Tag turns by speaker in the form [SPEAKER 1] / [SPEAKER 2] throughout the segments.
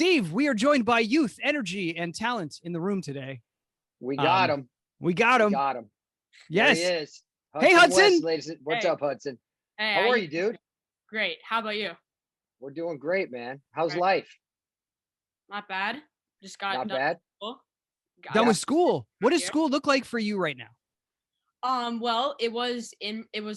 [SPEAKER 1] Steve, we are joined by youth, energy, and talent in the room today.
[SPEAKER 2] We got him.
[SPEAKER 1] We got him.
[SPEAKER 2] Got him.
[SPEAKER 1] Yes.
[SPEAKER 2] There he is.
[SPEAKER 1] Hey, Hudson.
[SPEAKER 2] West, ladies. What's
[SPEAKER 3] Hey.
[SPEAKER 2] up, Hudson?
[SPEAKER 3] Hey,
[SPEAKER 2] How are you, dude?
[SPEAKER 3] Great. How about you?
[SPEAKER 2] We're doing great, man. How's
[SPEAKER 3] Right.
[SPEAKER 2] life?
[SPEAKER 3] Not bad. Just got
[SPEAKER 2] Not
[SPEAKER 3] done
[SPEAKER 2] bad.
[SPEAKER 3] with school.
[SPEAKER 1] Done with school. What does
[SPEAKER 3] Yeah.
[SPEAKER 1] school look like for you right now?
[SPEAKER 3] Well, it was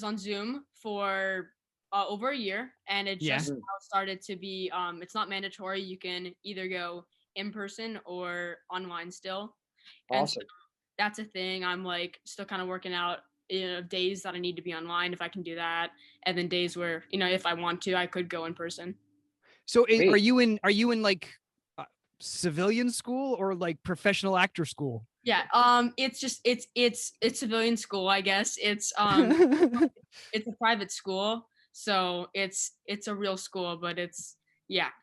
[SPEAKER 3] on Zoom for over a year, and it
[SPEAKER 1] Yeah.
[SPEAKER 3] just now started to be it's not mandatory. You can either go in person or online still. And so
[SPEAKER 2] Awesome.
[SPEAKER 3] that's a thing. I'm like still kind of working out, days that I need to be online if I can do that, and then days where, if I want to, I could go in person.
[SPEAKER 1] So
[SPEAKER 2] Sweet.
[SPEAKER 1] are you in like civilian school or like professional actor school?
[SPEAKER 3] Yeah, it's just it's civilian school, I guess. It's it's a private school, so it's a real school, but it's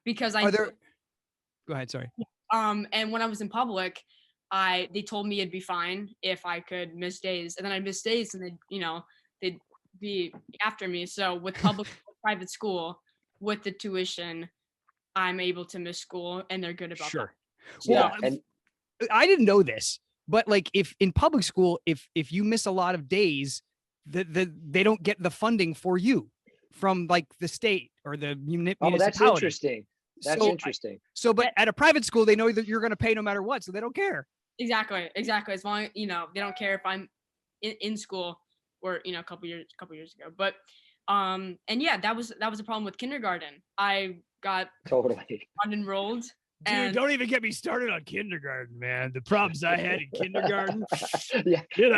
[SPEAKER 3] because
[SPEAKER 1] Are there? Go ahead. Sorry.
[SPEAKER 3] and when I was in public, they told me it'd be fine if I could miss days, and then I miss days, and they'd be after me. So with public private school, with the tuition, I'm able to miss school, and they're good about
[SPEAKER 1] Sure.
[SPEAKER 3] that.
[SPEAKER 1] Well,
[SPEAKER 2] Yeah, and
[SPEAKER 1] I didn't know this, but like if in public school, if you miss a lot of days, they don't get the funding for you from like the state or the municipality.
[SPEAKER 2] that's interesting. That's
[SPEAKER 1] So-
[SPEAKER 2] interesting.
[SPEAKER 1] So, but at a private school, they know that you're going to pay no matter what, so they don't care.
[SPEAKER 3] Exactly. As long as, they don't care if I'm in school or, a couple years ago. But and that was a problem with kindergarten. I got
[SPEAKER 2] Totally.
[SPEAKER 3] unenrolled.
[SPEAKER 1] Dude,
[SPEAKER 3] And
[SPEAKER 1] don't even get me started on kindergarten, man. The problems I had in kindergarten.
[SPEAKER 2] Yeah.
[SPEAKER 1] You know.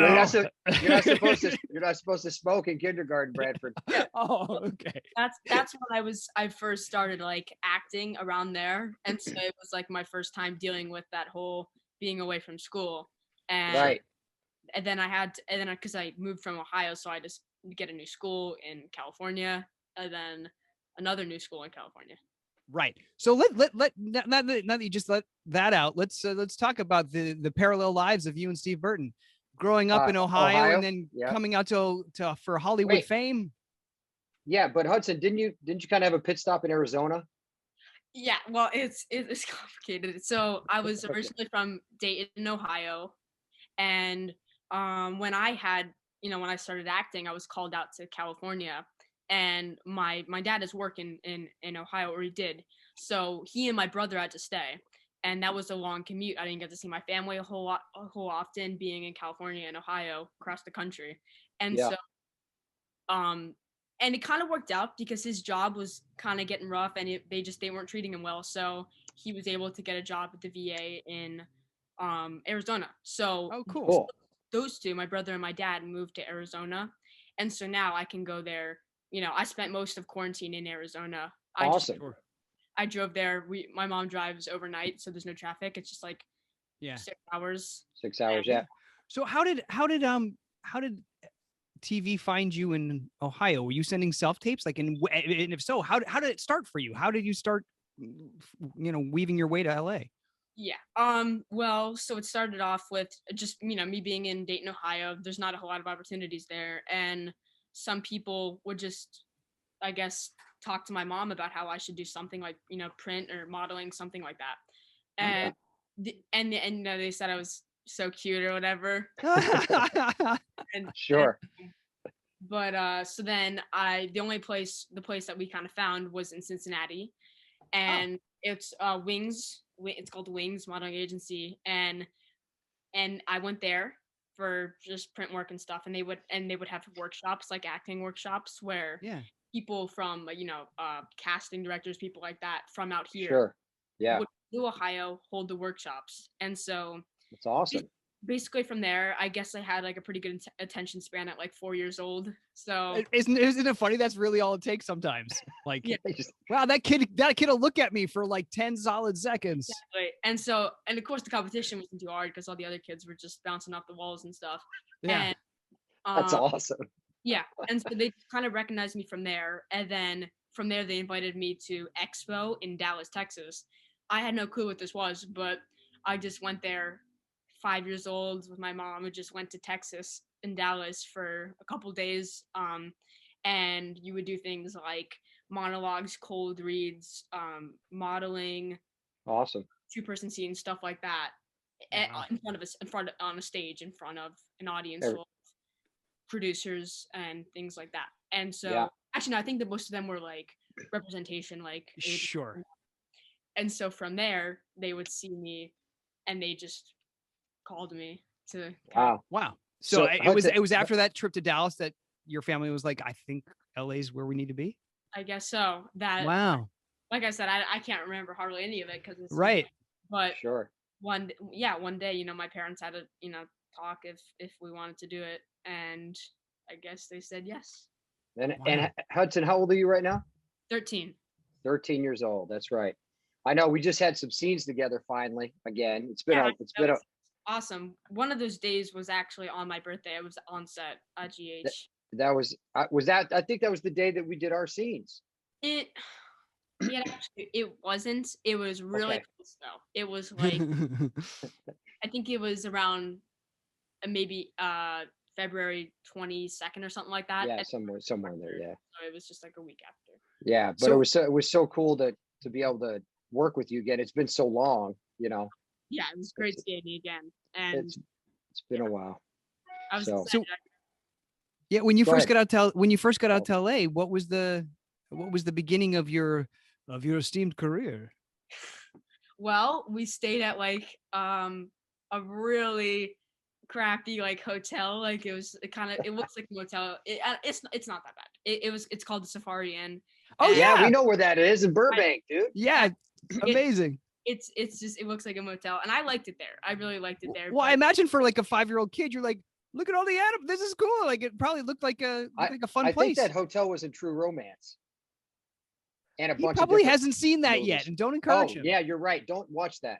[SPEAKER 2] You're not supposed to smoke in kindergarten, Bradford.
[SPEAKER 1] Oh, okay.
[SPEAKER 3] that's when I first started like acting around there, and so it was like my first time dealing with that whole being away from school. And
[SPEAKER 2] Right.
[SPEAKER 3] and then because I moved from Ohio, so I just get a new school in California, and then another new school in California.
[SPEAKER 1] Right. So let now that you just let that out, let's talk about the parallel lives of you and Steve Burton, growing up in Ohio and then
[SPEAKER 2] yeah.
[SPEAKER 1] coming out to for Hollywood
[SPEAKER 2] Wait.
[SPEAKER 1] fame.
[SPEAKER 2] Yeah, but Hudson, didn't you kind of have a pit stop in Arizona?
[SPEAKER 3] Yeah, well, it's complicated. So I was
[SPEAKER 2] Okay.
[SPEAKER 3] originally from Dayton, Ohio, and when I started acting, I was called out to California, and my dad is working in Ohio, or he did. So he and my brother had to stay, and that was a long commute. I didn't get to see my family a whole often, being in California and Ohio, across the country, and
[SPEAKER 2] Yeah.
[SPEAKER 3] so and it kind of worked out because his job was kind of getting rough, and they weren't treating him well. So he was able to get a job at the VA in Arizona. So
[SPEAKER 1] Oh, cool.
[SPEAKER 2] Cool.
[SPEAKER 3] those two, my brother and my dad, moved to Arizona, and so now I can go there. I spent most of quarantine in Arizona.
[SPEAKER 2] Awesome.
[SPEAKER 3] I drove there. My mom drives overnight, so there's no traffic. It's just like 6 hours.
[SPEAKER 2] 6 hours. Yeah.
[SPEAKER 1] So how did TV find you in Ohio? Were you sending self tapes? Like, and if so, how did it start for you? How did you start, weaving your way to LA?
[SPEAKER 3] Yeah. Well, so it started off with just, me being in Dayton, Ohio. There's not a whole lot of opportunities there. And some people would just, I guess, talk to my mom about how I should do something like, print or modeling, something like that. And they said I was so cute or whatever. And
[SPEAKER 2] Sure.
[SPEAKER 3] but so then the place that we kind of found was in Cincinnati, and it's Wings. It's called Wings Modeling Agency, and I went there for just print work and stuff, and they would have workshops, like acting workshops, where people from casting directors, people like that from out here,
[SPEAKER 2] Sure. Yeah.
[SPEAKER 3] would go to Ohio, hold the workshops, and so
[SPEAKER 2] That's awesome.
[SPEAKER 3] basically from there, I guess I had like a pretty good attention span at like 4 years old. So
[SPEAKER 1] Isn't it funny? That's really all it takes sometimes. Like,
[SPEAKER 3] Yeah.
[SPEAKER 1] wow, that kid will look at me for like 10 solid seconds.
[SPEAKER 3] exactly. And of course the competition wasn't too hard because all the other kids were just bouncing off the walls and stuff.
[SPEAKER 1] Yeah.
[SPEAKER 3] And,
[SPEAKER 2] That's awesome.
[SPEAKER 3] Yeah. And so they kind of recognized me from there. And then from there, they invited me to Expo in Dallas, Texas. I had no clue what this was, but I just went there 5 years old with my mom. We just went to Texas in Dallas for a couple days. And you would do things like monologues, cold reads, modeling,
[SPEAKER 2] Awesome.
[SPEAKER 3] 2-person scene, stuff like that,
[SPEAKER 1] Wow.
[SPEAKER 3] in front of on a stage in front of an audience
[SPEAKER 2] Every-
[SPEAKER 3] full of producers and things like that. And so
[SPEAKER 2] Yeah.
[SPEAKER 3] actually, no, I think that most of them were like representation, like it would-
[SPEAKER 1] Sure.
[SPEAKER 3] and so from there they would see me, and they just called me to kind of,
[SPEAKER 2] Wow.
[SPEAKER 1] Wow. So it
[SPEAKER 2] Hudson,
[SPEAKER 1] was after that trip to Dallas that your family was like, I think LA's where we need to be.
[SPEAKER 3] I guess so. That
[SPEAKER 1] Wow.
[SPEAKER 3] like I said, I can't remember hardly any of it because it's
[SPEAKER 1] Right.
[SPEAKER 3] But
[SPEAKER 2] sure.
[SPEAKER 3] one day, my parents had to talk if we wanted to do it, and I guess they said yes.
[SPEAKER 2] And
[SPEAKER 1] Wow.
[SPEAKER 2] Hudson, how old are you right now?
[SPEAKER 3] 13.
[SPEAKER 2] 13 years old. That's right. I know we just had some scenes together finally. Again, it's been
[SPEAKER 3] Yeah,
[SPEAKER 2] it's been
[SPEAKER 3] was awesome. One of those days was actually on my birthday. I was on set at GH.
[SPEAKER 2] that was that I think that was the day that we did our scenes.
[SPEAKER 3] Actually, it wasn't. It was really
[SPEAKER 2] Okay.
[SPEAKER 3] close though. It was like I think it was around maybe February 22nd or something like that.
[SPEAKER 2] Yeah, somewhere in there. Yeah.
[SPEAKER 3] So it was just like a week after.
[SPEAKER 2] Yeah, but
[SPEAKER 1] So-
[SPEAKER 2] it was so cool to be able to work with you again. It's been so long,
[SPEAKER 3] Yeah, it was great skating again, and
[SPEAKER 2] it's been a while.
[SPEAKER 3] I was
[SPEAKER 2] so-
[SPEAKER 3] excited.
[SPEAKER 1] Yeah, when you
[SPEAKER 2] Go
[SPEAKER 1] first
[SPEAKER 2] ahead.
[SPEAKER 1] got out to LA, what was the beginning of your esteemed career?
[SPEAKER 3] Well, we stayed at like a really crappy like hotel. Like it looks like a motel. It's not that bad. It's called the Safari Inn.
[SPEAKER 1] Oh
[SPEAKER 3] And
[SPEAKER 2] Yeah,
[SPEAKER 1] yeah.
[SPEAKER 2] we know where that is in Burbank, dude.
[SPEAKER 1] Yeah, amazing.
[SPEAKER 3] It's just it looks like a motel, and I liked it there. I really liked it there.
[SPEAKER 1] Well, I
[SPEAKER 3] but-
[SPEAKER 1] imagine for like a 5-year-old kid, you're like, look at all the animals. This is cool. Like it probably looked like a fun
[SPEAKER 2] I
[SPEAKER 1] place.
[SPEAKER 2] think that hotel was in True Romance. And a
[SPEAKER 1] He
[SPEAKER 2] bunch of
[SPEAKER 1] probably
[SPEAKER 2] different
[SPEAKER 1] hasn't seen that yet,
[SPEAKER 2] movies.
[SPEAKER 1] and don't
[SPEAKER 2] Oh,
[SPEAKER 1] encourage him.
[SPEAKER 2] yeah, you're right. Don't watch that.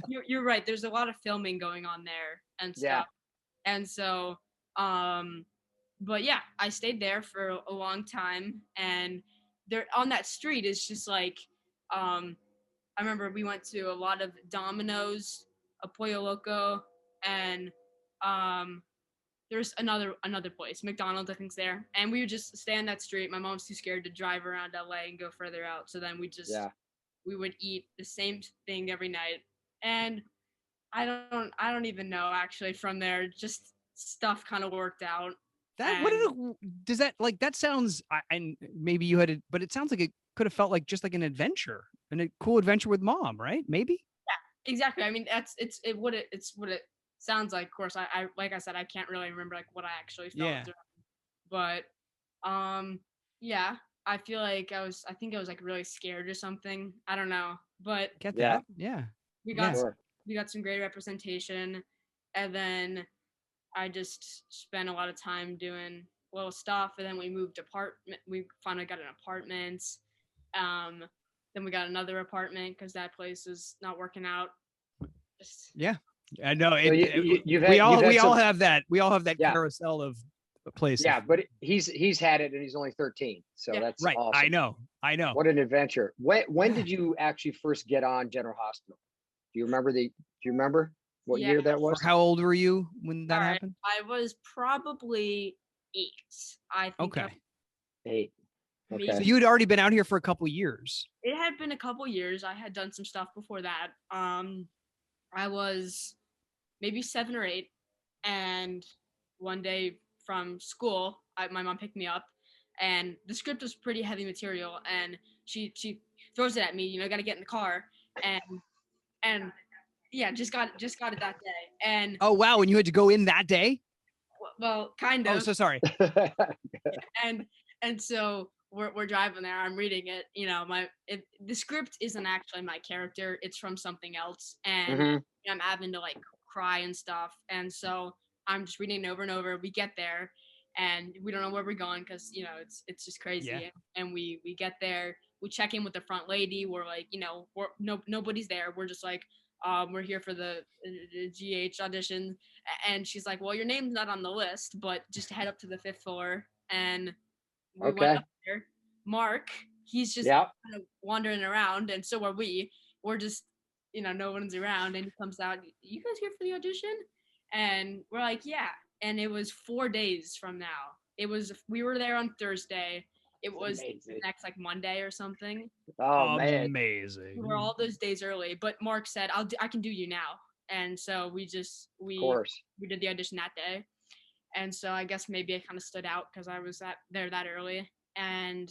[SPEAKER 3] You're right. There's a lot of filming going on there and
[SPEAKER 2] Yeah.
[SPEAKER 3] stuff. And so, but yeah, I stayed there for a long time, and there on that street is just like, I remember we went to a lot of Domino's, a Pollo Loco, and there's another place, McDonald's I think's there, and we would just stay on that street. My mom's too scared to drive around LA and go further out, so then we would eat the same thing every night, and I don't even know actually from there, just stuff kind of worked out.
[SPEAKER 1] That what does that like? That sounds, and maybe you had it, but it sounds like it could have felt like just like an adventure, and a cool adventure with mom, right? Maybe.
[SPEAKER 3] Exactly. I mean, it's what it sounds like. Of course, I like I said, I can't really remember like what I actually felt.
[SPEAKER 1] Yeah.
[SPEAKER 3] But yeah, I feel like I think I was like really scared or something. I don't know. But
[SPEAKER 1] Get
[SPEAKER 2] Yeah.
[SPEAKER 1] that? Yeah.
[SPEAKER 3] we got
[SPEAKER 1] Yeah.
[SPEAKER 2] Sure.
[SPEAKER 3] we got some great representation, and then I just spent a lot of time doing little stuff, and then we moved apartment. We finally got an apartment. Then we got another apartment because that place was not working out. Just,
[SPEAKER 1] I know.
[SPEAKER 2] So you've had-
[SPEAKER 1] We all
[SPEAKER 2] you've had
[SPEAKER 1] we all
[SPEAKER 2] some-
[SPEAKER 1] have that. We all have that
[SPEAKER 2] Yeah.
[SPEAKER 1] carousel of places.
[SPEAKER 2] Yeah, but he's had it and he's only 13. So
[SPEAKER 3] Yeah.
[SPEAKER 2] that's
[SPEAKER 1] Right.
[SPEAKER 2] awesome.
[SPEAKER 1] I know.
[SPEAKER 2] What an adventure. When
[SPEAKER 1] Yeah.
[SPEAKER 2] did you actually first get on General Hospital? Do you remember what
[SPEAKER 3] Yeah.
[SPEAKER 2] year that was?
[SPEAKER 1] How old were you when that
[SPEAKER 3] all right,
[SPEAKER 1] happened?
[SPEAKER 3] I was probably 8. I think.
[SPEAKER 1] Okay.
[SPEAKER 2] 8.
[SPEAKER 3] Maybe.
[SPEAKER 1] So
[SPEAKER 2] Okay.
[SPEAKER 1] you had already been out here for a couple years.
[SPEAKER 3] It had been a couple years. I had done some stuff before that. I was maybe 7 or 8, and one day from school, my mom picked me up, and the script was pretty heavy material, and she throws it at me. Got to get in the car, and yeah, just got it that day, and
[SPEAKER 1] Oh wow! And you had to go in that day.
[SPEAKER 3] well, kind
[SPEAKER 1] Oh,
[SPEAKER 3] of.
[SPEAKER 1] so sorry.
[SPEAKER 3] and so we're driving there. I'm reading it. The script isn't actually my character. It's from something else, and
[SPEAKER 2] Mhm.
[SPEAKER 3] I'm having to like cry and stuff. And so I'm just reading it over and over. We get there, and we don't know where we're going because it's just crazy.
[SPEAKER 1] Yeah.
[SPEAKER 3] And we get there. We check in with the front lady. We're like, nobody's there. We're just like, we're here for the GH audition. And she's like, well, your name's not on the list, but just head up to the 5th floor. And we
[SPEAKER 2] Okay.
[SPEAKER 3] went up there. Mark, he's just
[SPEAKER 2] Yeah.
[SPEAKER 3] kind of wandering around, and so are we. We're just, no one's around, and he comes out, you guys here for the audition? And we're like, yeah. And it was 4 days from now. We were there on Thursday. it was the
[SPEAKER 2] amazing.
[SPEAKER 3] next like Monday or something.
[SPEAKER 2] Oh man.
[SPEAKER 3] We
[SPEAKER 1] Amazing.
[SPEAKER 3] were all those days early, but Mark said, I can do you now. And so we
[SPEAKER 2] Of course.
[SPEAKER 3] did the audition that day. And so I guess maybe I kind of stood out because I was there that early. And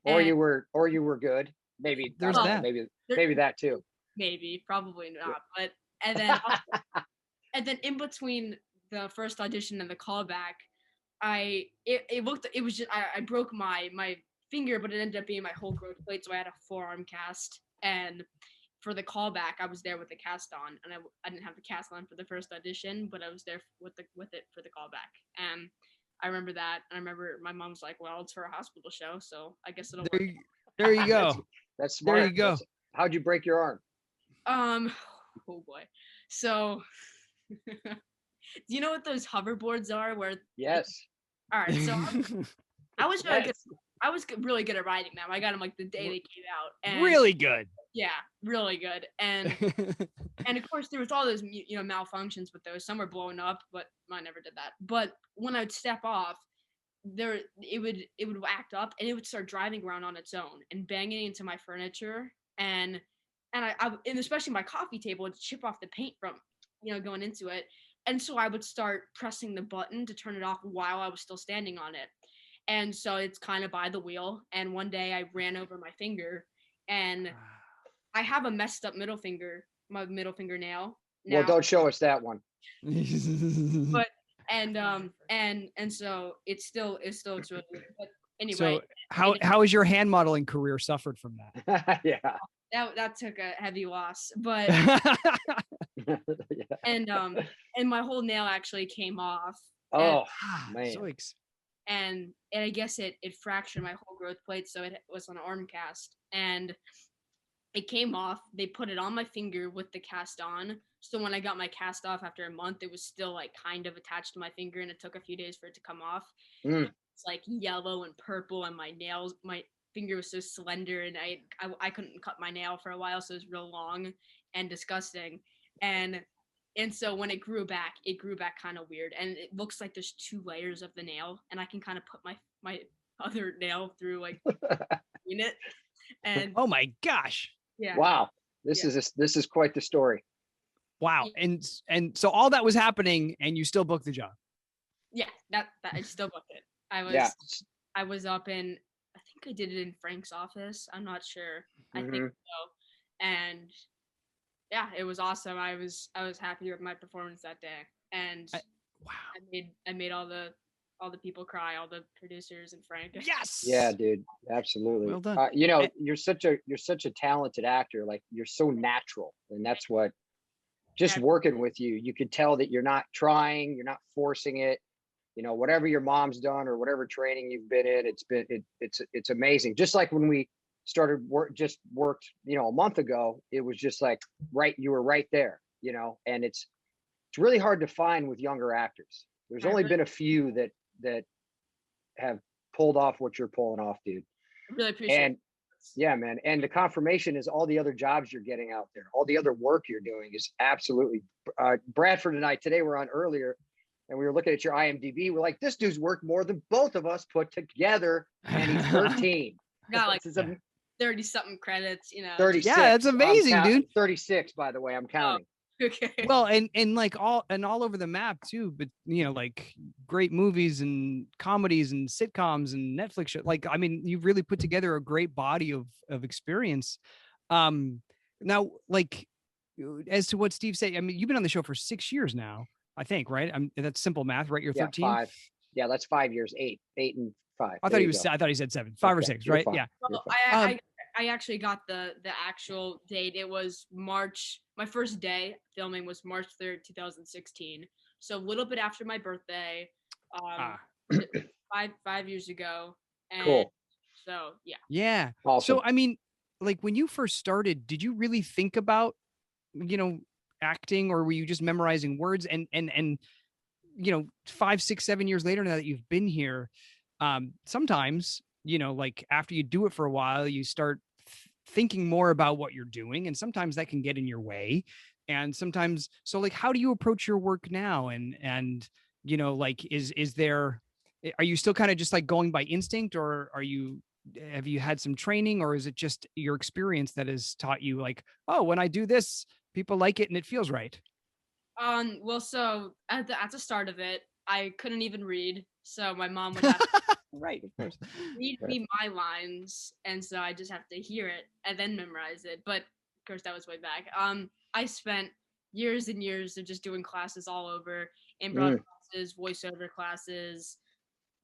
[SPEAKER 2] Or
[SPEAKER 3] and
[SPEAKER 2] you were good. Maybe
[SPEAKER 1] There's
[SPEAKER 2] I don't know,
[SPEAKER 1] that.
[SPEAKER 2] maybe that too.
[SPEAKER 3] maybe, probably not. But and then and then in between the first audition and the callback, I broke my finger, but it ended up being my whole growth plate, so I had a forearm cast. And for the callback, I was there with the cast on, and I didn't have the cast on for the first audition, but I was there with it for the callback. And I remember that. And I remember my mom's like, "Well, it's for a hospital show, so I guess it'll work."
[SPEAKER 1] There you go.
[SPEAKER 2] That's smart.
[SPEAKER 1] There you go.
[SPEAKER 2] How'd you break your arm?
[SPEAKER 3] Oh boy. So, do you know what those hoverboards are? Where
[SPEAKER 2] Yes.
[SPEAKER 3] all right, so I was really good.
[SPEAKER 2] Yes.
[SPEAKER 3] I was really good at riding them. I got them like the day they came out. And
[SPEAKER 1] Really good.
[SPEAKER 3] yeah, really good. And of course there was all those malfunctions with those. Some were blowing up, but mine never did that. But when I'd step off, it would act up and it would start driving around on its own and banging into my furniture and especially my coffee table would chip off the paint from going into it. And so I would start pressing the button to turn it off while I was still standing on it. And so it's kind of by the wheel. And one day I ran over my finger and I have a messed up my middle fingernail. Now.
[SPEAKER 2] Well, don't show us that one.
[SPEAKER 3] But and so it's really weird. But anyway.
[SPEAKER 1] So how has your hand modeling career suffered from that?
[SPEAKER 2] Yeah.
[SPEAKER 3] That took a heavy loss, but
[SPEAKER 2] Yeah.
[SPEAKER 3] and my whole nail actually came off.
[SPEAKER 2] Oh man.
[SPEAKER 1] Zoinks.
[SPEAKER 3] And I guess it fractured my whole growth plate, so it was an arm cast, and it came off. They put it on my finger with the cast on, so when I got my cast off after a month, it was still like kind of attached to my finger, and it took a few days for it to come off. It's like yellow and purple, and my finger was so slender, and I couldn't cut my nail for a while, so it was real long and disgusting. And so when it grew back kind of weird, and it looks like there's 2 layers of the nail, and I can kind of put my other nail through like in it. And
[SPEAKER 1] oh my gosh.
[SPEAKER 3] Yeah.
[SPEAKER 2] Wow. This is quite the story.
[SPEAKER 1] Wow. And so all that was happening and you still booked the job.
[SPEAKER 3] Yeah, that I still booked it. I was up in, I think I did it in Frank's office. I'm not sure. I think so. And yeah, it was awesome. I was happy with my performance that day. And
[SPEAKER 1] wow.
[SPEAKER 3] I made all the people cry, all the producers and Frank.
[SPEAKER 1] Yes.
[SPEAKER 2] Yeah, dude. Absolutely.
[SPEAKER 1] Well done.
[SPEAKER 2] You're such a talented actor. Like you're so natural, and that's what. Just working with you, you could tell that you're not trying, you're not forcing it. Whatever your mom's done or whatever training you've been in, it's amazing. Just like when we started worked a month ago, it was just like you were right there. And it's really hard to find with younger actors. There's only been a few that have pulled off what you're pulling off, dude.
[SPEAKER 3] I really appreciate it.
[SPEAKER 2] Yeah, man. And the confirmation is all the other jobs you're getting out there, all the other work you're doing is absolutely. Bradford and I today were on earlier, and we were looking at your IMDb. We're like, this dude's worked more than both of us put together, and he's 13.
[SPEAKER 3] Got like 30 something credits,
[SPEAKER 2] 36.
[SPEAKER 1] Yeah, that's amazing, dude.
[SPEAKER 2] 36, by the way, I'm counting.
[SPEAKER 3] Okay.
[SPEAKER 1] Well, and like all over the map too, but like great movies and comedies and sitcoms and Netflix shows. Like, I mean, you've really put together a great body of experience. Now, like, as to what Steve said, I mean, you've been on the show for 6 years now, I think, right? That's simple math, right? You're 13.
[SPEAKER 2] 5. Yeah, that's 5 years. 8 and 5.
[SPEAKER 1] I thought he said 7, 5 or 6, right?
[SPEAKER 2] Fine.
[SPEAKER 1] Yeah.
[SPEAKER 3] Well, I actually got the actual date. It was March. My first day filming was March 3rd, 2016. So a little bit after my birthday, 5 years ago. And
[SPEAKER 2] cool.
[SPEAKER 3] So yeah.
[SPEAKER 1] Yeah.
[SPEAKER 2] Awesome.
[SPEAKER 1] So I mean, like when you first started, did you really think about, acting, or were you just memorizing words? And 5, 6, 7 years later, now that you've been here, sometimes, like after you do it for a while, you start thinking more about what you're doing, and sometimes that can get in your way. And sometimes, so like, how do you approach your work now? And like, is there, are you still kind of just like going by instinct, or have you had some training, or is it just your experience that has taught you like, oh, when I do this, people like it and it feels right?
[SPEAKER 3] Well, so at the start of it, I couldn't even read, so my mom would have to
[SPEAKER 1] Right, of course.
[SPEAKER 3] read
[SPEAKER 2] Right.
[SPEAKER 3] me my lines, and so I just have to hear it and then memorize it. But of course, that was way back. I spent years and years of just doing classes all over, improv
[SPEAKER 2] Mm,
[SPEAKER 3] classes, voiceover classes,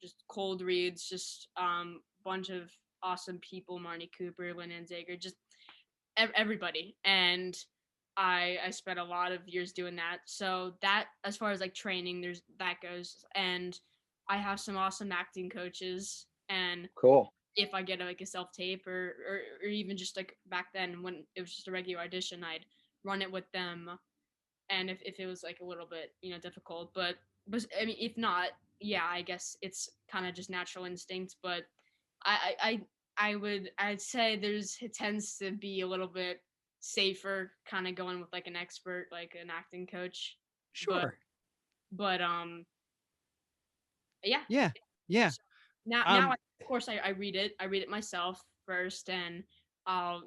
[SPEAKER 3] just cold reads, just bunch of awesome people, Marnie Cooper, Lynn Anzager, just everybody. And I spent a lot of years doing that. So that, as far as like training, there's that goes. And I have some awesome acting coaches. And
[SPEAKER 2] cool.
[SPEAKER 3] if I get like a self tape or even just like back then when it was just a regular audition, I'd run it with them. And if it was like a little bit, difficult, but I mean, if not, yeah, I guess it's kind of just natural instinct. But I'd say it tends to be a little bit safer kind of going with like an expert, like an acting coach. But
[SPEAKER 1] Sure.
[SPEAKER 3] but yeah.
[SPEAKER 1] Yeah. Yeah.
[SPEAKER 3] So now
[SPEAKER 1] Um,
[SPEAKER 3] of course I read it. I read it myself first, and I'll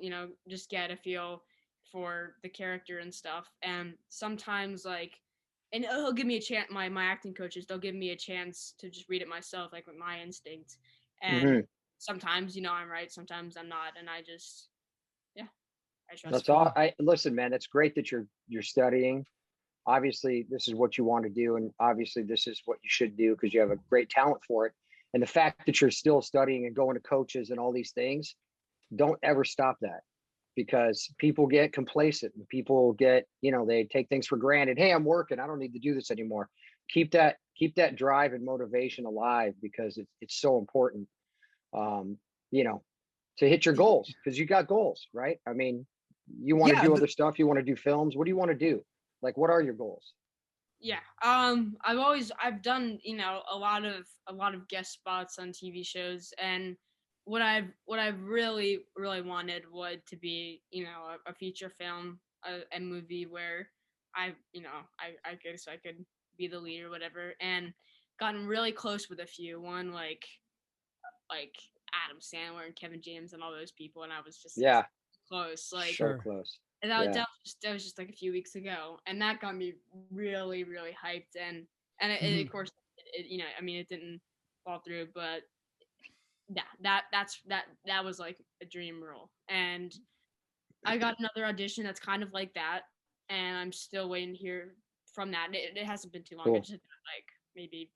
[SPEAKER 3] just get a feel for the character and stuff. And sometimes and he'll give me a chance. My acting coaches, they'll give me a chance to just read it myself, like with my instinct. And
[SPEAKER 2] Hmm.
[SPEAKER 3] sometimes I'm right, sometimes I'm not, and I just yeah, I
[SPEAKER 1] that's
[SPEAKER 3] trust.
[SPEAKER 2] That's all.
[SPEAKER 1] cool.
[SPEAKER 2] I listen, man. It's great that you're studying. Obviously, this is what you want to do, and obviously, this is what you should do because you have a great talent for it. And the fact that you're still studying and going to coaches and all these things, don't ever stop that, because people get complacent and people get, they take things for granted. Hey, I'm working. I don't need to do this anymore. Keep that drive and motivation alive, because it's so important. Um, you know, to hit your goals, because you got goals, right? I mean, you want to
[SPEAKER 1] Yeah.
[SPEAKER 2] do other stuff. You want to do films. What do you want to do? Like, what are your goals?
[SPEAKER 3] Yeah. I've done, a lot of guest spots on TV shows, and what I've really really wanted would to be, a feature film, a movie where I guess I could be the lead or whatever, and gotten really close with a few. One like Adam Sandler and Kevin James and all those people, and I was just
[SPEAKER 2] Yeah,
[SPEAKER 3] close. Like,
[SPEAKER 2] so
[SPEAKER 1] Sure.
[SPEAKER 2] close.
[SPEAKER 3] and
[SPEAKER 2] Yeah.
[SPEAKER 3] that was just like a few weeks ago, and that got me really, really hyped. And
[SPEAKER 1] Mhm.
[SPEAKER 3] of course, I mean, it didn't fall through, but yeah, that was like a dream role. And I got another audition that's kind of like that, and I'm still waiting to hear from that. It hasn't been too long. I
[SPEAKER 2] Cool.
[SPEAKER 3] just did that, like maybe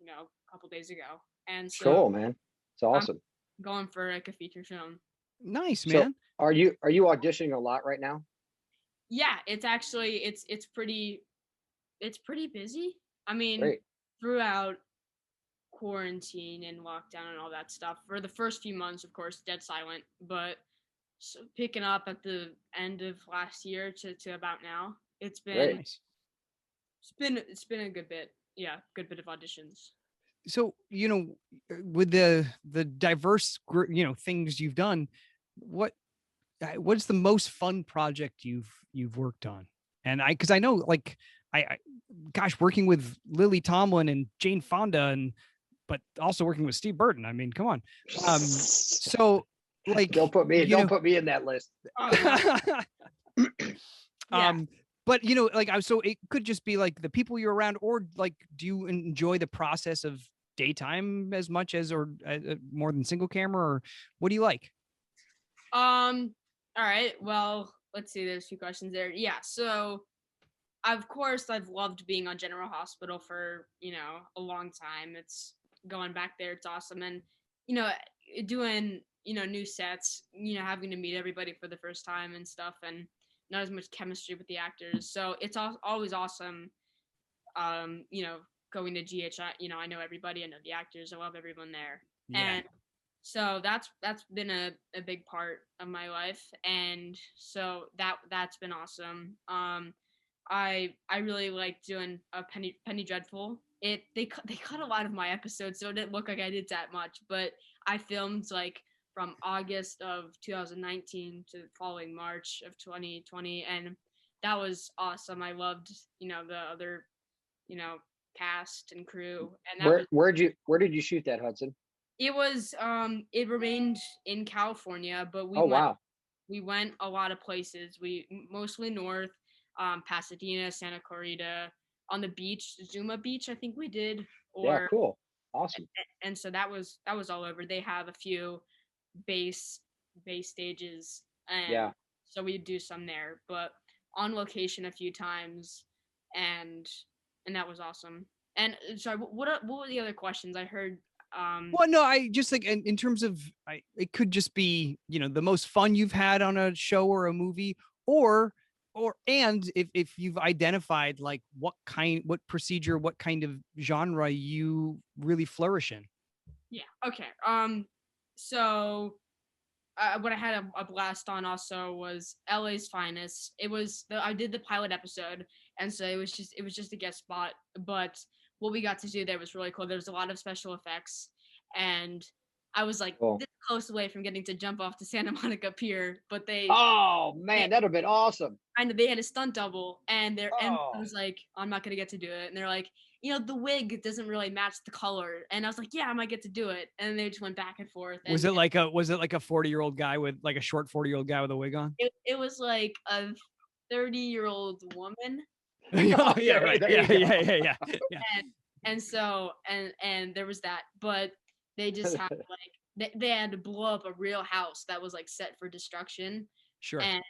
[SPEAKER 3] a couple days ago, and so
[SPEAKER 2] Cool, man. It's
[SPEAKER 3] I'm
[SPEAKER 2] awesome.
[SPEAKER 3] going for like a feature film.
[SPEAKER 1] Nice,
[SPEAKER 2] So
[SPEAKER 1] man.
[SPEAKER 2] are you auditioning a lot right now?
[SPEAKER 3] Yeah, it's actually it's pretty busy. I mean,
[SPEAKER 2] Great.
[SPEAKER 3] throughout quarantine and lockdown and all that stuff, for the first few months, of course, dead silent, but so picking up at the end of last year to about now, it's been
[SPEAKER 2] Great.
[SPEAKER 1] Nice.
[SPEAKER 3] it's been a good bit. Yeah, good bit of auditions.
[SPEAKER 1] So, with the diverse, things you've done, what what's the most fun project you've worked on? And because I know, like, I gosh, working with Lily Tomlin and Jane Fonda, but also working with Steve Burton. I mean, come on. So, like,
[SPEAKER 2] Don't put me in that list.
[SPEAKER 3] Oh, no. Yeah.
[SPEAKER 1] um, but like, so it could just be like the people you're around, or like, do you enjoy the process of daytime as much as, or more than single camera, or what do you like?
[SPEAKER 3] All right. Well, let's see. There's a few questions there. Yeah. So, of course, I've loved being on General Hospital for a long time. It's going back there. It's awesome, and you know, doing new sets. Having to meet everybody for the first time and stuff, and not as much chemistry with the actors. So it's always awesome. Um, you know, Going to GHI. I know everybody. I know the actors. I love everyone there,
[SPEAKER 1] Yeah.
[SPEAKER 3] and so that's been a big part of my life, and so that's been awesome. I really like doing a Penny Dreadful. They cut a lot of my episodes, so it didn't look like I did that much. But I filmed like from August of 2019 to the following March of 2020, and that was awesome. I loved the other you know cast and crew, and that
[SPEAKER 2] where did you shoot that, Hudson?
[SPEAKER 3] it was it remained in California, but
[SPEAKER 2] Oh wow.
[SPEAKER 3] we went a lot of places. We mostly north, Pasadena, Santa Clarita, on the beach, Zuma Beach, I think we did.
[SPEAKER 2] Yeah,
[SPEAKER 3] Or
[SPEAKER 2] cool. Awesome.
[SPEAKER 3] and so that was all over. They have a few base stages, and
[SPEAKER 2] Yeah.
[SPEAKER 3] so we do some there, but on location a few times, and that was awesome. And sorry, what were the other questions I heard?
[SPEAKER 1] Well, no, I just like in terms of it could just be, you know, the most fun you've had on a show or a movie, or and if you've identified like what procedure, what kind of genre you really flourish in.
[SPEAKER 3] Yeah. Okay. So what I had a blast on also was LA's Finest. It was I did the pilot episode, and so it was just a guest spot. But what we got to do there was really cool. There was a lot of special effects, and I was like
[SPEAKER 2] Cool.
[SPEAKER 3] this close away from getting to jump off the Santa Monica Pier. But
[SPEAKER 2] Oh man, that'd have been awesome.
[SPEAKER 3] they had a stunt double, and and
[SPEAKER 2] Oh.
[SPEAKER 3] I was like, I'm not gonna get to do it, and they're like, you know, the wig doesn't really match the color, and I was like, yeah, I might get to do it, and they just went back and forth.
[SPEAKER 1] Was it like a 40-year-old guy with like a short 40-year-old guy with a wig on?
[SPEAKER 3] It was like a 30-year-old woman.
[SPEAKER 1] Oh, yeah, right. Yeah.
[SPEAKER 3] And so and there was that, but they just had like they had to blow up a real house that was like set for destruction.
[SPEAKER 1] Sure.
[SPEAKER 3] And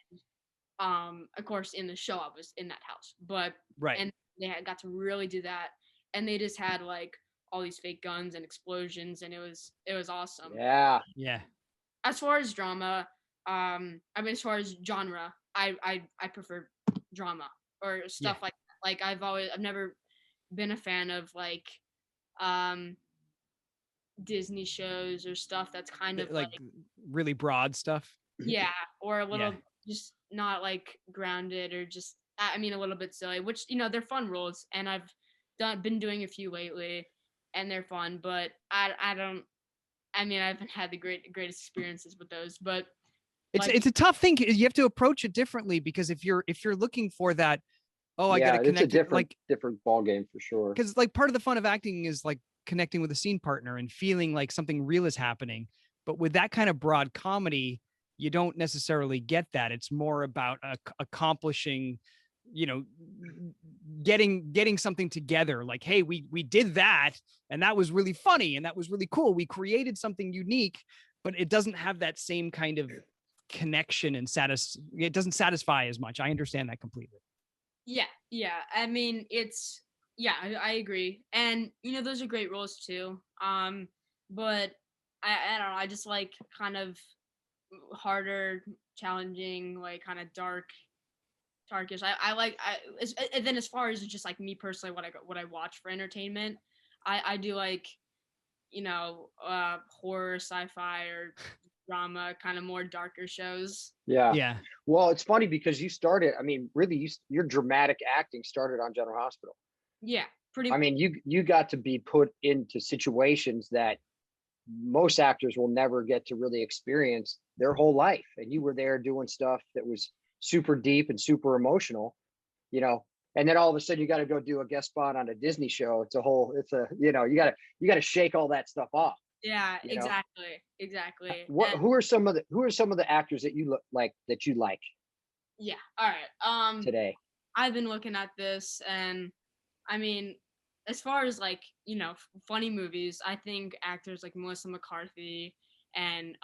[SPEAKER 3] of course in the show I was in that house, but
[SPEAKER 1] right.
[SPEAKER 3] And they got to really do that, and they just had like all these fake guns and explosions, and it was awesome.
[SPEAKER 2] Yeah.
[SPEAKER 3] As far as drama, I mean, as far as genre, I prefer drama or stuff like that. Like I've never been a fan of like Disney shows or stuff that's kind of like
[SPEAKER 1] really broad stuff.
[SPEAKER 3] Yeah, or a little just not like grounded, or just I mean a little bit silly, which, you know, they're fun roles, and I've been doing a few lately, and they're fun, but I haven't had the greatest experiences with those. But
[SPEAKER 1] it's a tough thing. You have to approach it differently, because if you're looking for that, I gotta connect,
[SPEAKER 2] it's a different ball game for sure.
[SPEAKER 1] Because like part of the fun of acting is like connecting with a scene partner and feeling like something real is happening. But with that kind of broad comedy, you don't necessarily get that. It's more about accomplishing, you know, getting something together. Like, hey, we did that, and that was really funny, and that was really cool. We created something unique, but it doesn't have that same kind of connection and it doesn't satisfy as much. I understand that completely.
[SPEAKER 3] Yeah. I mean, I agree. And, you know, those are great roles too. But I don't know. I just like kind of harder, challenging, like kind of darkish. And then as far as just like me personally, what I watch for entertainment, I do like, you know, horror, sci-fi, or drama, kind of more darker shows.
[SPEAKER 2] Yeah. Well, it's funny because you started, I mean, really, your dramatic acting started on General Hospital.
[SPEAKER 3] Yeah, pretty.
[SPEAKER 2] I mean, you got to be put into situations that most actors will never get to really experience their whole life, and you were there doing stuff that was super deep and super emotional, you know. And then all of a sudden, you got to go do a guest spot on a Disney show. You got to shake all that stuff off.
[SPEAKER 3] Yeah, exactly.
[SPEAKER 2] Who are some of the actors that you like?
[SPEAKER 3] Yeah. All right.
[SPEAKER 2] Today,
[SPEAKER 3] I've been looking at this, and I mean, as far as like, you know, funny movies, I think actors like Melissa McCarthy and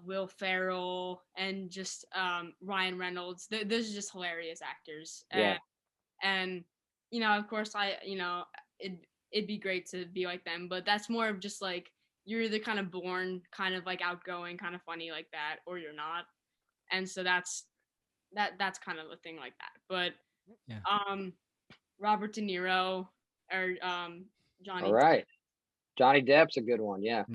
[SPEAKER 3] Will Ferrell and just Ryan Reynolds, those are just hilarious actors.
[SPEAKER 2] Yeah.
[SPEAKER 3] And you know, of course, it'd be great to be like them, but that's more of just like you're either kind of born kind of like outgoing, kind of funny like that, or you're not. And so that's kind of a thing like that. But Robert De Niro or Johnny.
[SPEAKER 2] All right. Johnny Depp's a good one. Yeah.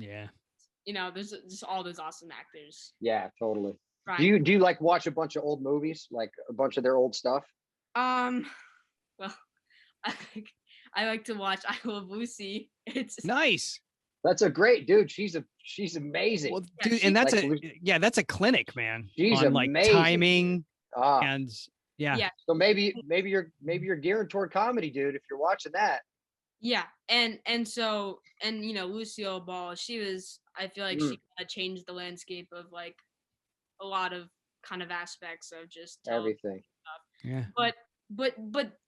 [SPEAKER 3] You know, there's just all those awesome actors.
[SPEAKER 2] Yeah, totally.
[SPEAKER 3] Right.
[SPEAKER 2] Do you like watch a bunch of old movies, like a bunch of their old stuff?
[SPEAKER 3] Well, I like to watch I Love Lucy. It's
[SPEAKER 1] nice.
[SPEAKER 2] That's a great dude. She's amazing.
[SPEAKER 1] Well, dude, and that's a clinic, man.
[SPEAKER 2] She's
[SPEAKER 1] on,
[SPEAKER 2] amazing.
[SPEAKER 1] like timing and Yeah.
[SPEAKER 3] Yeah.
[SPEAKER 2] So maybe you're gearing toward comedy, dude, if you're watching that.
[SPEAKER 3] Yeah. And you know, Lucille Ball, I feel like she kind of changed the landscape of like a lot of kind of aspects of just television
[SPEAKER 2] Everything.
[SPEAKER 3] stuff.
[SPEAKER 1] Yeah.
[SPEAKER 3] But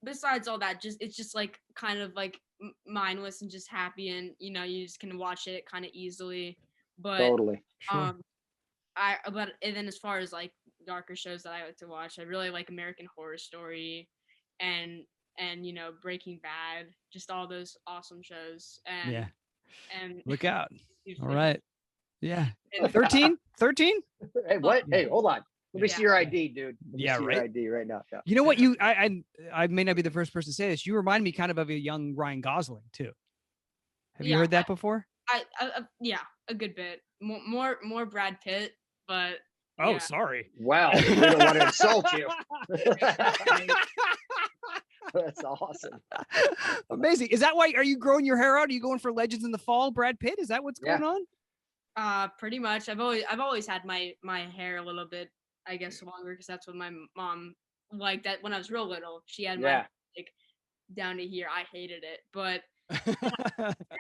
[SPEAKER 3] besides all that, it's just like kind of like mindless and just happy, and you know, you just can watch it kind of easily. But
[SPEAKER 2] Totally.
[SPEAKER 1] Sure.
[SPEAKER 3] and then as far as like darker shows that I like to watch, I really like American Horror Story, and you know, Breaking Bad, just all those awesome shows. And
[SPEAKER 1] Yeah.
[SPEAKER 3] and
[SPEAKER 1] Look out.
[SPEAKER 3] Huge
[SPEAKER 1] All
[SPEAKER 3] fan.
[SPEAKER 1] right. Yeah.
[SPEAKER 3] And-
[SPEAKER 1] 13? 13?
[SPEAKER 2] Hey, what?
[SPEAKER 1] Yeah.
[SPEAKER 2] Hey, hold on. Let me
[SPEAKER 3] Yeah.
[SPEAKER 2] see your ID, dude. Let me
[SPEAKER 1] Yeah,
[SPEAKER 2] see
[SPEAKER 1] right?
[SPEAKER 2] your ID right now. Yeah.
[SPEAKER 1] You know what? I may not be the first person to say this. You remind me kind of a young Ryan Gosling too. Have you
[SPEAKER 3] Yeah,
[SPEAKER 1] heard that before?
[SPEAKER 3] yeah, a good bit more Brad Pitt, but
[SPEAKER 1] Oh,
[SPEAKER 3] yeah.
[SPEAKER 1] sorry.
[SPEAKER 2] Well, we don't want to insult you. That's awesome.
[SPEAKER 1] Amazing. Is that why? Are you growing your hair out? Are you going for Legends in the Fall, Brad Pitt? Is that what's going on?
[SPEAKER 3] Pretty much. I've always had my hair a little bit, I guess, longer, because that's what my mom liked. That when I was real little, she had my like down to here. I hated it, but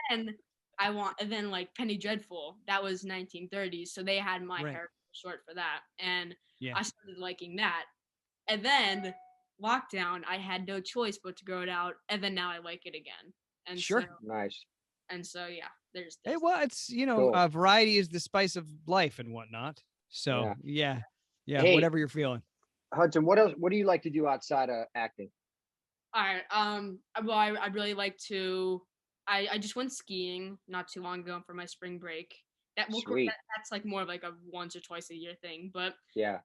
[SPEAKER 3] then and then like Penny Dreadful, that was 1930s, so they had my hair short for that, and I started liking that, and then lockdown, I had no choice but to grow it out, and then now I like it again. And
[SPEAKER 1] Sure.
[SPEAKER 3] so,
[SPEAKER 2] Nice.
[SPEAKER 3] and so yeah, there's
[SPEAKER 1] Hey,
[SPEAKER 3] this.
[SPEAKER 1] well, it's
[SPEAKER 2] Cool.
[SPEAKER 1] variety is the spice of life and whatnot. So yeah,
[SPEAKER 2] Hey,
[SPEAKER 1] whatever you're feeling.
[SPEAKER 2] Hudson, what else? What do you like to do outside of acting?
[SPEAKER 3] All right. Well, I really like to. I just went skiing not too long ago for my spring break.
[SPEAKER 2] Sweet.
[SPEAKER 3] That's like more of like a once or twice a year thing. But
[SPEAKER 2] Yeah.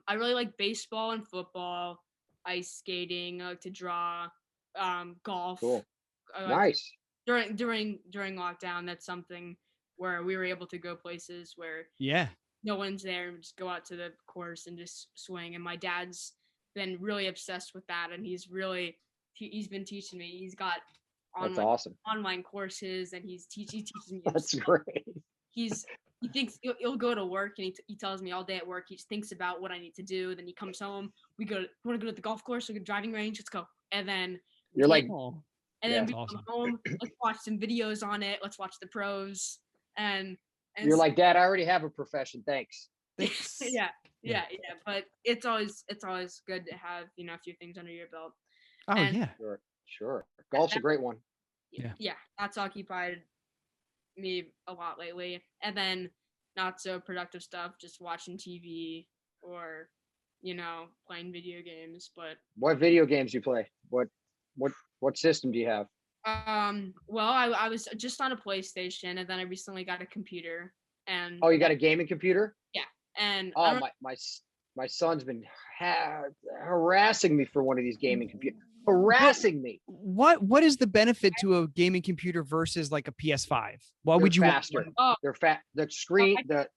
[SPEAKER 3] I really like baseball and football, ice skating. I like to draw, golf.
[SPEAKER 2] Cool.
[SPEAKER 3] Nice. During lockdown, that's something where we were able to go places where no one's there, and just go out to the course and just swing. And my dad's been really obsessed with that, and he's been teaching me. He's got
[SPEAKER 2] That's awesome.
[SPEAKER 3] online courses, and he teaches me.
[SPEAKER 2] That's great.
[SPEAKER 3] He thinks he'll go to work, and he tells me all day at work. He just thinks about what I need to do. Then he comes home. We want to go to the golf course, or the driving range. Let's go. And then
[SPEAKER 2] you're like,
[SPEAKER 3] and then we come home. Let's watch some videos on it. Let's watch the pros. And
[SPEAKER 2] you're like, Dad, I already have a profession. Thanks.
[SPEAKER 3] yeah. But it's always good to have, you know, a few things under your belt.
[SPEAKER 1] Oh, and,
[SPEAKER 2] Sure. Golf's a great one.
[SPEAKER 3] Yeah, that's occupied me a lot lately. And then not so productive stuff, just watching TV or, you know, playing video games. But
[SPEAKER 2] what video games do you play? What system do you have?
[SPEAKER 3] Well, I was just on a PlayStation, and then I recently got a computer. And
[SPEAKER 2] you got a gaming computer?
[SPEAKER 3] Yeah. And
[SPEAKER 2] my son's been harassing me for one of these gaming computers. Harassing me.
[SPEAKER 1] What is the benefit to a gaming computer versus like a PS5? Why would you
[SPEAKER 2] faster? They're fast. The screen, the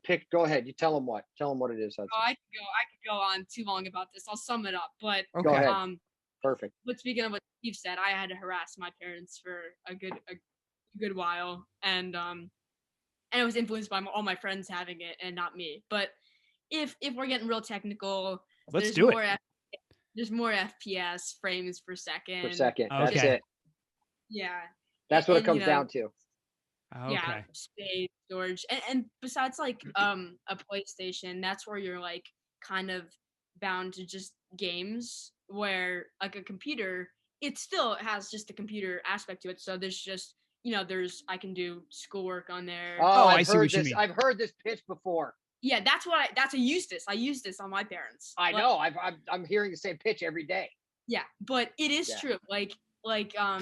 [SPEAKER 2] pick. Go ahead. You tell them what it is. Hudson.
[SPEAKER 3] I could go on too long about this. I'll sum it up. But
[SPEAKER 2] go ahead. Perfect.
[SPEAKER 3] But speaking of what Steve said, I had to harass my parents for a good while, and it was influenced by all my friends having it and not me. But if we're getting real technical,
[SPEAKER 1] let's do it.
[SPEAKER 3] There's more FPS, frames per second.
[SPEAKER 2] That's it.
[SPEAKER 3] Yeah.
[SPEAKER 2] That's what it comes down to.
[SPEAKER 1] Okay.
[SPEAKER 3] Yeah, space, storage, and besides like a PlayStation, that's where you're like kind of bound to just games. Where like a computer, it still has just the computer aspect to it. So there's just, you know, I can do schoolwork on there.
[SPEAKER 2] Oh, I see what you mean. I've heard this pitch before.
[SPEAKER 3] Yeah, I use this on my parents.
[SPEAKER 2] I know. I'm hearing the same pitch every day.
[SPEAKER 3] Yeah, but it is true. Like you have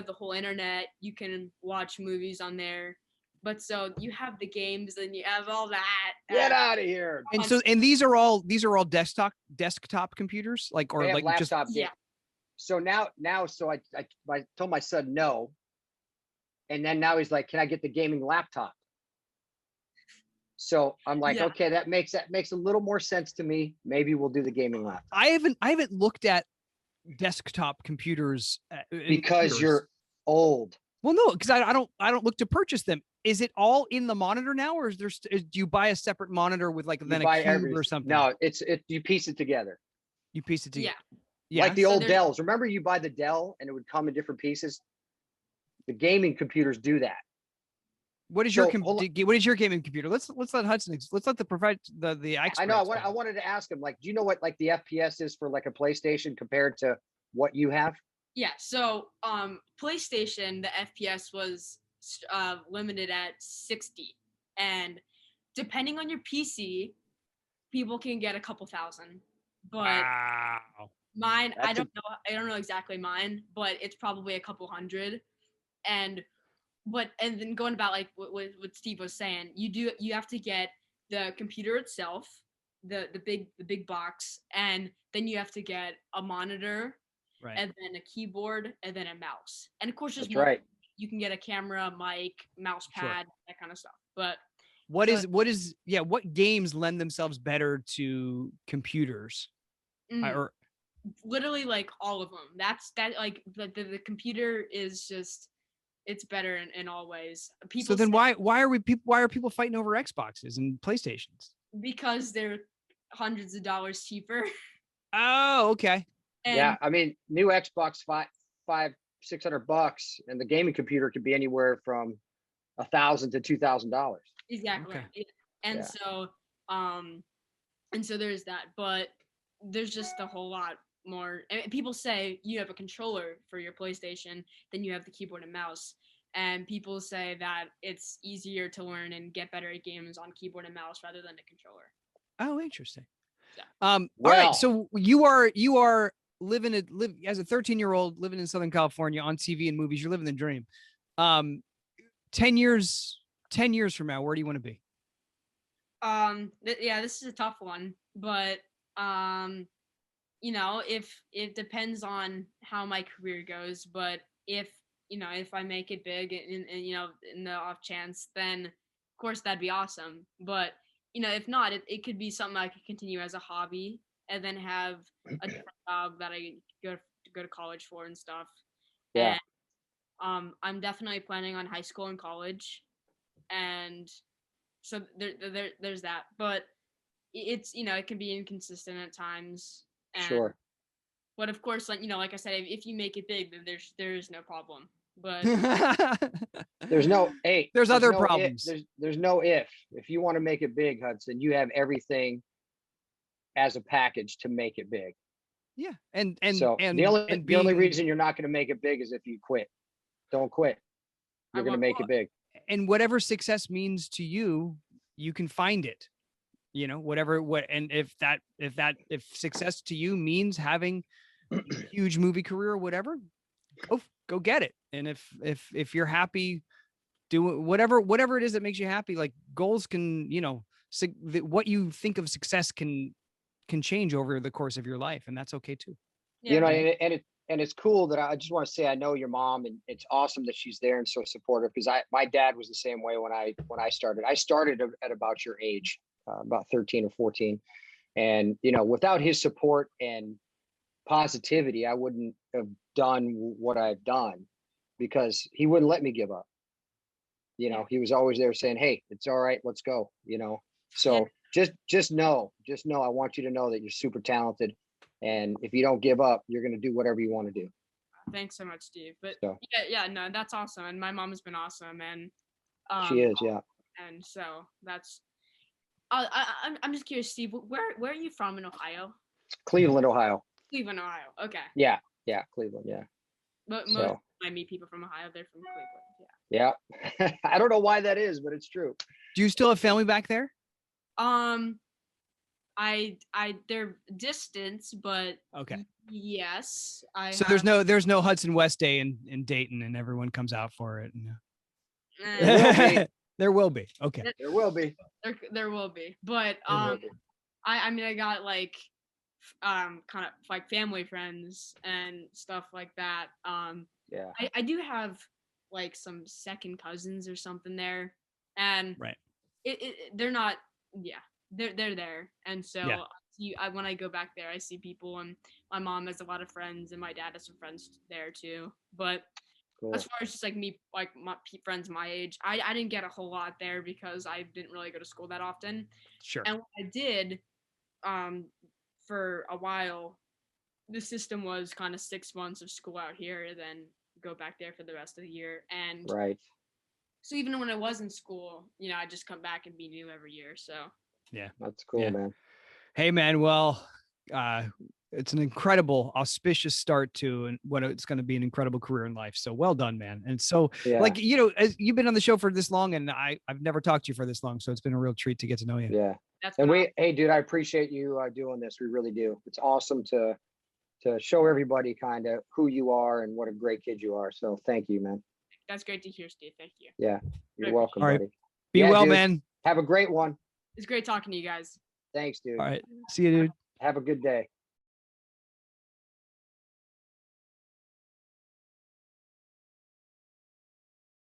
[SPEAKER 3] the whole internet. You can watch movies on there. But so you have the games and you have all that.
[SPEAKER 2] Get out of here.
[SPEAKER 1] And these are all desktop computers, like or like
[SPEAKER 2] laptop.
[SPEAKER 3] Yeah.
[SPEAKER 2] So now I told my son no, and then now he's like, "Can I get the gaming laptop?" So I'm like, okay, that makes a little more sense to me. Maybe we'll do the gaming laptop.
[SPEAKER 1] I haven't looked at desktop computers
[SPEAKER 2] because you're old.
[SPEAKER 1] Well, no, because I don't look to purchase them. is it all in the monitor now, or is there? Do you buy a separate monitor with like then a cube or something?
[SPEAKER 2] No, you piece it together.
[SPEAKER 1] You piece it together.
[SPEAKER 3] Yeah.
[SPEAKER 2] Like the
[SPEAKER 3] So
[SPEAKER 2] old
[SPEAKER 3] there's-
[SPEAKER 2] Dells. Remember, you buy the Dell and it would come in different pieces. The gaming computers do that.
[SPEAKER 1] What is
[SPEAKER 2] So,
[SPEAKER 1] your
[SPEAKER 2] hold on.
[SPEAKER 1] what is your gaming computer? Let's let Hudson. Let's let the experts.
[SPEAKER 2] I know. I wanted to ask him. Like, do you know what like the FPS is for like a PlayStation compared to what you have?
[SPEAKER 3] Yeah, so PlayStation, the FPS was limited at 60, and depending on your PC, people can get a couple thousand. But
[SPEAKER 1] Wow.
[SPEAKER 3] mine, I
[SPEAKER 2] That's a-
[SPEAKER 3] don't know exactly mine, but it's probably a couple hundred. And then going about like what Steve was saying, you have to get the computer itself, the big box, and then you have to get a monitor,
[SPEAKER 1] Right.
[SPEAKER 3] and then a keyboard, and then a mouse. And of course, there's
[SPEAKER 2] That's
[SPEAKER 3] more.
[SPEAKER 2] right.
[SPEAKER 3] You can get a camera, mic, mouse
[SPEAKER 1] Sure.
[SPEAKER 3] pad, that kind of stuff. But
[SPEAKER 1] What
[SPEAKER 3] so-
[SPEAKER 1] what games lend themselves better to computers? Or
[SPEAKER 3] literally like all of them. Like the computer is just, it's better in all ways.
[SPEAKER 1] so then
[SPEAKER 3] say-
[SPEAKER 1] why are people fighting over Xboxes and PlayStations?
[SPEAKER 3] because they're hundreds of dollars cheaper.
[SPEAKER 1] Oh, okay.
[SPEAKER 3] And
[SPEAKER 2] Yeah, I mean, new Xbox $600, and the gaming computer could be anywhere from $1,000 to $2,000.
[SPEAKER 3] exactly.
[SPEAKER 1] Okay.
[SPEAKER 3] And
[SPEAKER 2] Yeah.
[SPEAKER 3] so and so there's that, but there's just a whole lot more. And people say you have a controller for your PlayStation, then you have the keyboard and mouse. And people say that it's easier to learn and get better at games on keyboard and mouse rather than a controller.
[SPEAKER 1] Oh, interesting.
[SPEAKER 3] Yeah.
[SPEAKER 1] All right.
[SPEAKER 2] Well-
[SPEAKER 1] So you are living as a 13-year-old living in Southern California on TV and movies. You're living the dream. 10 years from now, where do you want to be?
[SPEAKER 3] Yeah, this is a tough one, but you know, if it depends on how my career goes, but if I make it big and you know, in the off chance, then of course that'd be awesome. But if not, it could be something I could continue as a hobby and then have a different job that I go to college for and stuff.
[SPEAKER 2] Yeah.
[SPEAKER 3] And I'm definitely planning on high school and college, and so there's that. But it's it can be inconsistent at times. And,
[SPEAKER 2] Sure.
[SPEAKER 3] But of course, like like I said, if you make it big, then there's no problem. But
[SPEAKER 2] There's no
[SPEAKER 1] There's other
[SPEAKER 2] no if.
[SPEAKER 1] problems.
[SPEAKER 2] There's no if. If you want to make it big, Hudson, you have everything as a package to make it big.
[SPEAKER 1] Yeah. And
[SPEAKER 2] So
[SPEAKER 1] and
[SPEAKER 2] the only
[SPEAKER 1] being-
[SPEAKER 2] reason you're not going to make it big is if you quit. Don't quit. You're going to make it big.
[SPEAKER 1] and whatever success means to you, you can find it. And if success to you means having a huge movie career or whatever, go get it. And if you're happy, do whatever it is that makes you happy. Like goals can, what you think of success can change over the course of your life, and that's okay too.
[SPEAKER 3] yeah,
[SPEAKER 2] And it's cool that I just want to say I know your mom, and it's awesome that she's there and so supportive, because my dad was the same way when I started. I started at about your age, about 13 or 14, and without his support and positivity, I wouldn't have done what I've done, because he wouldn't let me give up. He was always there saying, "Hey, it's all right, let's go." So just know, I want you to know that you're super talented. And if you don't give up, you're going to do whatever you want to do.
[SPEAKER 3] Thanks so much, Steve. But
[SPEAKER 2] So.
[SPEAKER 3] no, that's awesome. And my mom has been awesome. And
[SPEAKER 2] She is, yeah.
[SPEAKER 3] And so that's. I'm just curious, Steve. Where are you from in Ohio?
[SPEAKER 2] Cleveland, Ohio.
[SPEAKER 3] Cleveland, Ohio. Okay.
[SPEAKER 2] Yeah, Cleveland, yeah.
[SPEAKER 3] But
[SPEAKER 2] So.
[SPEAKER 3] most of I meet people from Ohio, they're from Cleveland.
[SPEAKER 2] Yeah. I don't know why that is, but it's true.
[SPEAKER 1] Do you still have family back there?
[SPEAKER 3] They're distance, but
[SPEAKER 1] Okay.
[SPEAKER 3] yes,
[SPEAKER 1] So there's no Hudson West Day in Dayton, and everyone comes out for it. There will be. Okay.
[SPEAKER 2] There will be.
[SPEAKER 3] There will be, but
[SPEAKER 2] There will be.
[SPEAKER 3] I mean, I got like kind of like family friends and stuff like that.
[SPEAKER 2] Yeah.
[SPEAKER 3] I do have like some second cousins or something there, and
[SPEAKER 1] Right.
[SPEAKER 3] They're not, yeah, they're there, and so
[SPEAKER 1] Yeah.
[SPEAKER 3] when I go back there, I see people, and my mom has a lot of friends, and my dad has some friends there too. But
[SPEAKER 2] Cool.
[SPEAKER 3] As far as just like me, like my friends my age, I didn't get a whole lot there because I didn't really go to school that often.
[SPEAKER 1] Sure.
[SPEAKER 3] And what I did, for a while, the system was kind of 6 months of school out here, then go back there for the rest of the year. And
[SPEAKER 2] Right.
[SPEAKER 3] so even when I was in school, you know, I just come back and be new every year. So
[SPEAKER 1] Yeah.
[SPEAKER 2] That's cool,
[SPEAKER 1] Yeah.
[SPEAKER 2] man.
[SPEAKER 1] Hey, man. Well, it's an incredible, auspicious start to and what it's going to be an incredible career in life. So well done, man. And so,
[SPEAKER 2] Yeah.
[SPEAKER 1] like, you know, as you've been on the show for this long, and I've never talked to you for this long, so it's been a real treat to get to know you.
[SPEAKER 2] Yeah.
[SPEAKER 3] that's
[SPEAKER 2] And
[SPEAKER 3] what
[SPEAKER 2] hey, dude, I appreciate you doing this. We really do. It's awesome to show everybody kind of who you are and what a great kid you are. So thank you, man.
[SPEAKER 3] that's great to hear, Steve. Thank you.
[SPEAKER 2] Yeah. You're
[SPEAKER 3] Great.
[SPEAKER 2] welcome,
[SPEAKER 1] All right.
[SPEAKER 2] buddy.
[SPEAKER 1] Be
[SPEAKER 2] Yeah,
[SPEAKER 1] well,
[SPEAKER 2] dude.
[SPEAKER 1] man.
[SPEAKER 2] Have a great one.
[SPEAKER 3] It's great talking to you guys.
[SPEAKER 2] Thanks, dude.
[SPEAKER 1] All right. See you, dude.
[SPEAKER 2] Have a good day.